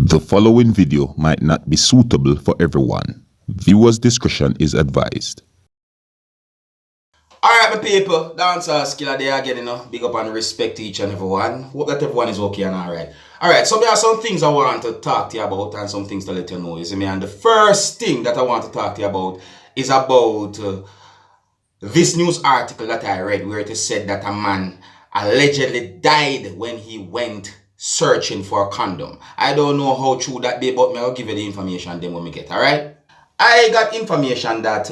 The following video might not be suitable for everyone. Viewers' discretion is advised. Alright, my people, Dancehall skilla there again, big up and respect to each and everyone. Hope that everyone is okay and alright. Alright, so there are some things I want to talk to you about and some things to let you know. You see me? And the first thing that I want to talk to you about is about this news article that I read where it is said that a man allegedly died when he went searching for a condom. I don't know how true that be, but I'll give you the information then when we get, alright? I got information that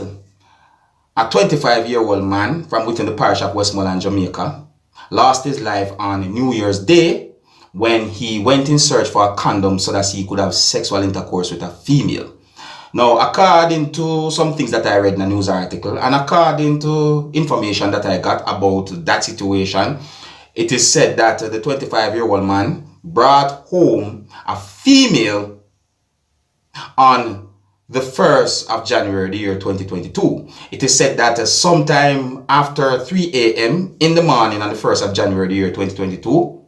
a 25-year-old man from within the parish of Westmoreland, Jamaica, lost his life on New Year's Day when he went in search for a condom so that he could have sexual intercourse with a female. Now, according to some things that I read in a news article and according to information that I got about that situation, it is said that the 25-year-old man brought home a female on the 1st of January, the year 2022. It is said that sometime after 3 a.m. in the morning on the 1st of January, the year 2022,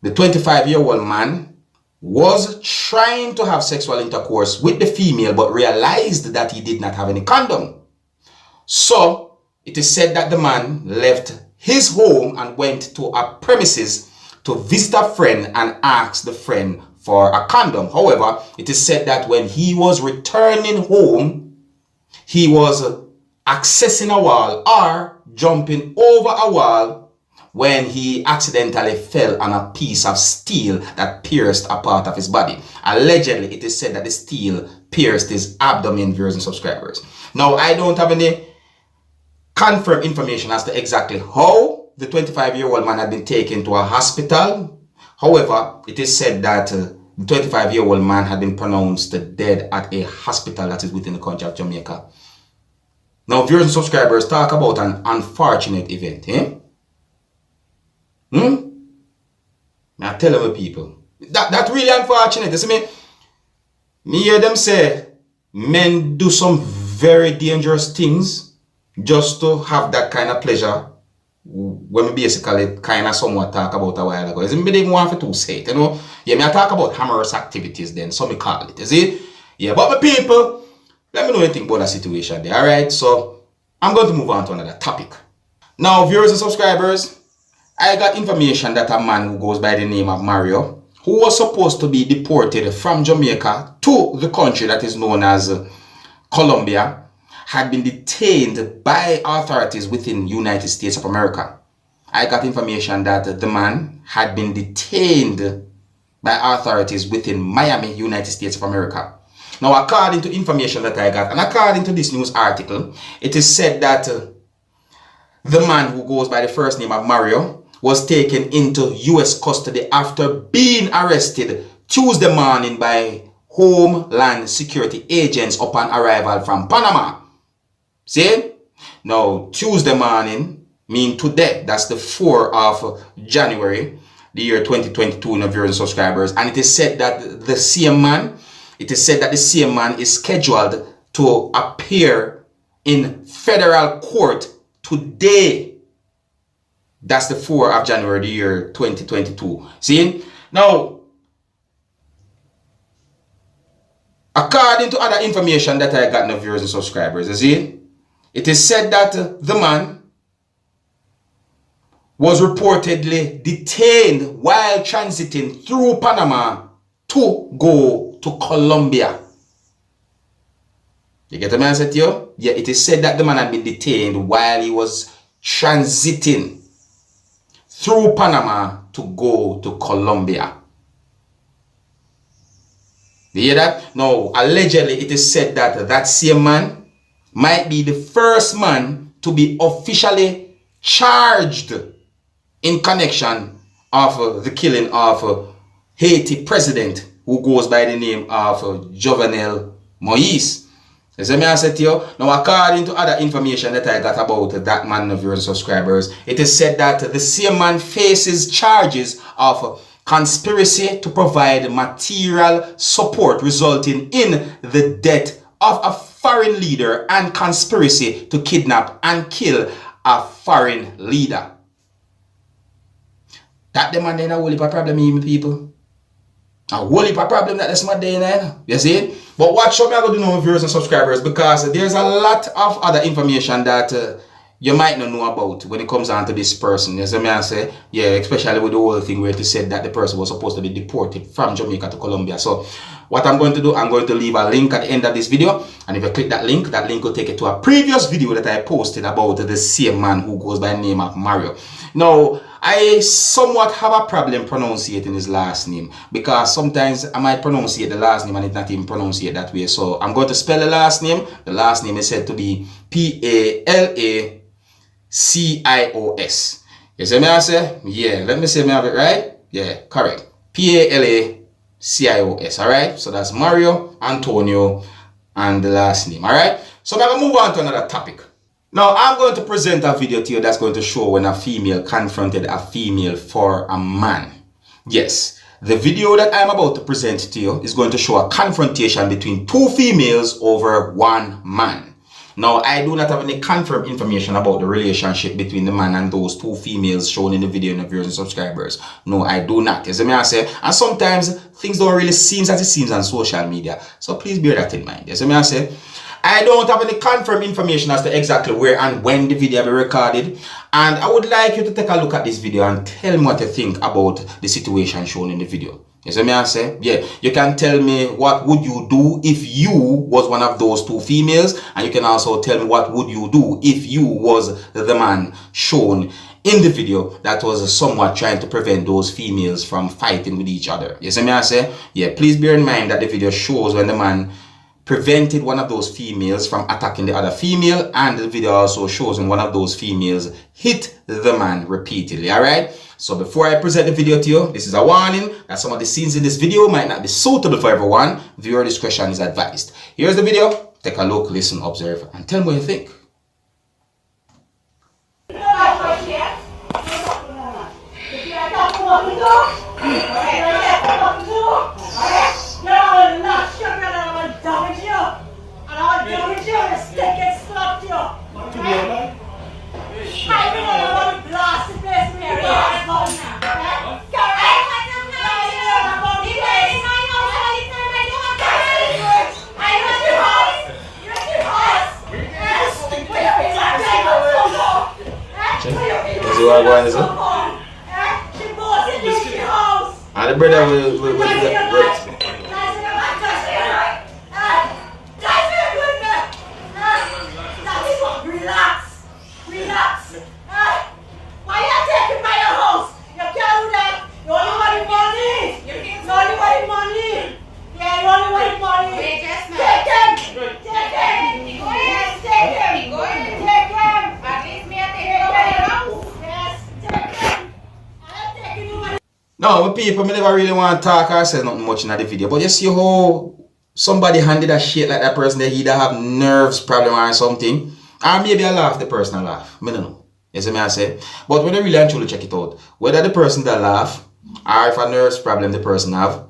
the 25-year-old man was trying to have sexual intercourse with the female but realized that he did not have any condom. So, it is said that the man left his home and went to a premises to visit a friend and ask the friend for a condom. However, it is said that when he was returning home, he was accessing a wall or jumping over a wall when he accidentally fell on a piece of steel that pierced a part of his body. Allegedly, it is said that the steel pierced his abdomen, viewers and subscribers. Now, I don't have any confirmed information as to exactly how the 25-year-old man had been taken to a hospital. However, it is said that the 25-year-old man had been pronounced dead at a hospital that is within the country of Jamaica. Now, viewers and subscribers, talk about an unfortunate event, eh? I tell them people, that really unfortunate. You see me hear them say men do some very dangerous things just to have that kind of pleasure. When we basically kind of somewhat talk about a while ago. Is me didn't want to say it, Yeah, I talk about amorous activities then, so me call it, you see? Yeah, but my people, let me know anything about the situation there, alright? So, I'm going to move on to another topic. Now, viewers and subscribers, I got information that a man who goes by the name of Mario, who was supposed to be deported from Jamaica to the country that is known as Colombia, had been detained by authorities within United States of America. I got information that the man had been detained by authorities within Miami, United States of America. Now, according to information that I got, and according to this news article, it is said that the man who goes by the first name of Mario was taken into U.S. custody after being arrested Tuesday morning by Homeland Security agents upon arrival from Panama. See? Now, Tuesday morning, mean today, that's the 4th of January, the year 2022, viewers and subscribers. And it is said that the same man, is scheduled to appear in federal court today. That's the 4th of January, the year 2022. See? Now, according to other information that I got, viewers and subscribers, you see? It is said that the man was reportedly detained while transiting through Panama to go to Colombia. You get the man said to you? Yeah, it is said that the man had been detained while he was transiting through Panama to go to Colombia. You hear that? Now, allegedly, it is said that that same man might be the first man to be officially charged in connection of the killing of Haiti president who goes by the name of Jovenel Moise. You see me I said to you? Now, according to other information that I got about that man, viewers and subscribers, it is said that the same man faces charges of conspiracy to provide material support resulting in the death of a foreign leader and conspiracy to kidnap and kill a foreign leader. That the man then a whole heap of problem, people. A whole heap of problem that that's my day now. You see? But watch what I'm going to do now, viewers and subscribers, because there's a lot of other information that you might not know about when it comes down to this person. You see me I say? Yeah, especially with the whole thing where it said that the person was supposed to be deported from Jamaica to Colombia. So what I'm going to do, I'm going to leave a link at the end of this video. And if you click that link will take you to a previous video that I posted about the same man who goes by the name of Mario. Now, I somewhat have a problem pronouncing his last name, because sometimes I might pronounce the last name and it not even pronounce it that way. So I'm going to spell the last name. The last name is said to be P-A-L-A-C-I-O-S. You see me I say? Yeah, let me say me have it right. Yeah, correct. P-A-L-A-C-I-O-S. Alright? So that's Mario Antonio and the last name. Alright? So I'm going to move on to another topic. Now, I'm going to present a video to you that's going to show when a female confronted a female for a man. Yes, the video that I'm about to present to you is going to show a confrontation between two females over one man. Now, I do not have any confirmed information about the relationship between the man and those two females shown in the video in the viewers and subscribers. No, I do not. As I say, and sometimes things don't really seem as it seems on social media. So please bear that in mind. As I say, I don't have any confirmed information as to exactly where and when the video will be recorded. And I would like you to take a look at this video and tell me what you think about the situation shown in the video. You see me I say? Yeah, you can tell me what would you do if you was one of those two females. And you can also tell me what would you do if you was the man shown in the video that was somewhat trying to prevent those females from fighting with each other. You see me I say? Yeah, please bear in mind that the video shows when the man prevented one of those females from attacking the other female, and the video also shows when one of those females hit the man repeatedly. Alright, so before I present the video to you, this is a warning that some of the scenes in this video might not be suitable for everyone. Viewer discretion is advised. Here's the video. Take a look, listen, observe, and tell me what you think. And the brother will relax. Why you taking my house? You can't do that. You only want money. You only want money. Yeah, you only want money. Take him. Take him. Take him. At least me I take him over the house. Yes, take him. I'm taking you. No, but people, me never really want to talk or say nothing much in the video. But you see how somebody handed a shit like that person, they either have nerves problem or something. Or maybe I laugh, the person I laugh. I don't know. You see me I say? But when I really and truly check it out, whether the person that laugh or if a nerves problem the person have,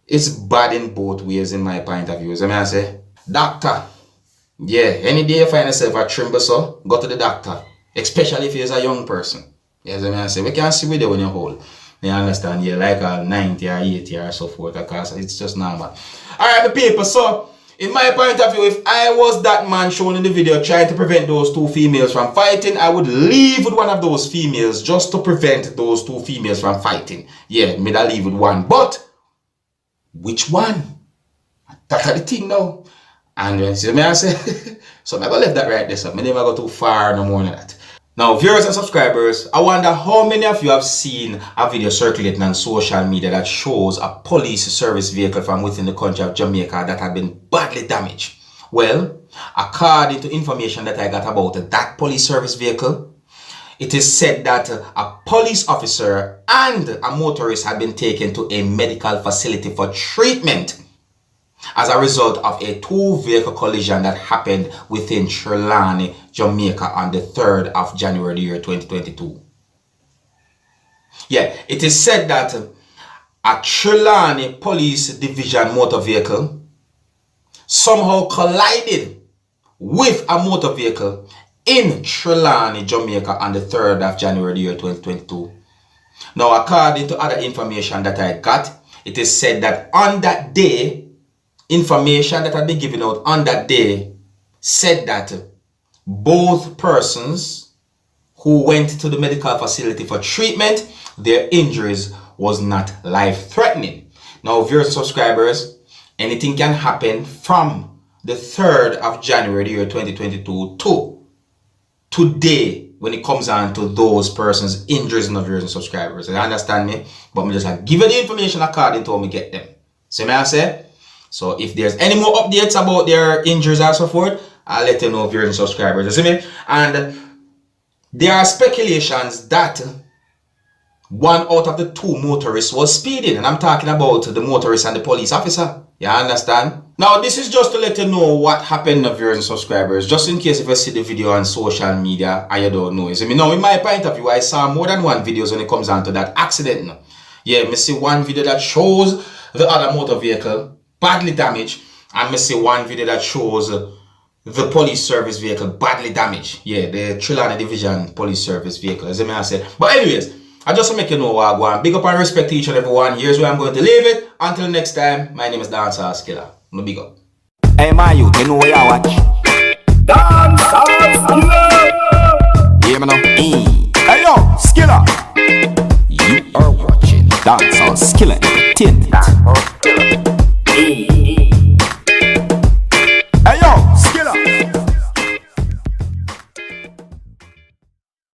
it's bad in both ways in my point of view. You see me I say? Doctor. Yeah, any day you find yourself a tremble so, go to the doctor. Especially if you're a young person. You see me I say? We can't see with you when you're old. You understand? Yeah, like a 90 or 80 or so forth, because it's just normal. Alright, the people, so in my point of view, if I was that man shown in the video trying to prevent those two females from fighting, I would leave with one of those females just to prevent those two females from fighting. Yeah, me that leave with one. But which one? That's the thing now. And see me I say, so I'm gonna leave that right there. So I never go too far no more than that. Now, viewers and subscribers, I wonder how many of you have seen a video circulating on social media that shows a police service vehicle from within the country of Jamaica that had been badly damaged. Well, according to information that I got about that police service vehicle, it is said that a police officer and a motorist had been taken to a medical facility for treatment as a result of a two-vehicle collision that happened within Trelawny, Jamaica on the 3rd of January the year 2022. Yeah, it is said that a Trelawny Police Division motor vehicle somehow collided with a motor vehicle in Trelawny, Jamaica on the 3rd of January the year 2022. Now, according to other information that I got, it is said that on that day, information that had been given out on that day said that both persons who went to the medical facility for treatment, their injuries was not life-threatening. Now, viewers and subscribers, anything can happen from the 3rd of January, the year 2022 to today when it comes on to those persons' injuries and viewers and subscribers. You understand me? But me just like give you the information according to how me get them. See me I say? So if there's any more updates about their injuries and so forth, I'll let you know, viewers and subscribers. You see me? And there are speculations that one out of the 2 motorists was speeding, and I'm talking about the motorist and the police officer. You understand? Now, this is just to let you know what happened, viewers and subscribers, just in case if you see the video on social media and you don't know. You know, in my point of view, I saw more than one videos when it comes down to that accident. Yeah, me see one video that shows the other motor vehicle badly damaged, and me see one video that shows the police service vehicle badly damaged. Yeah, the Trilani Division police service vehicle, as I said. But anyways, I just want to make you know what I want. Big up and respect to each and every one. Here's where I'm going to leave it. Until next time, my name is Dancehall Skilla. No big up. Hey, my youth, you know where you watch? Dancehall Skilla! Yeah, man. Hey, yo, Skilla! You are watching Dancehall Skilla. Detained.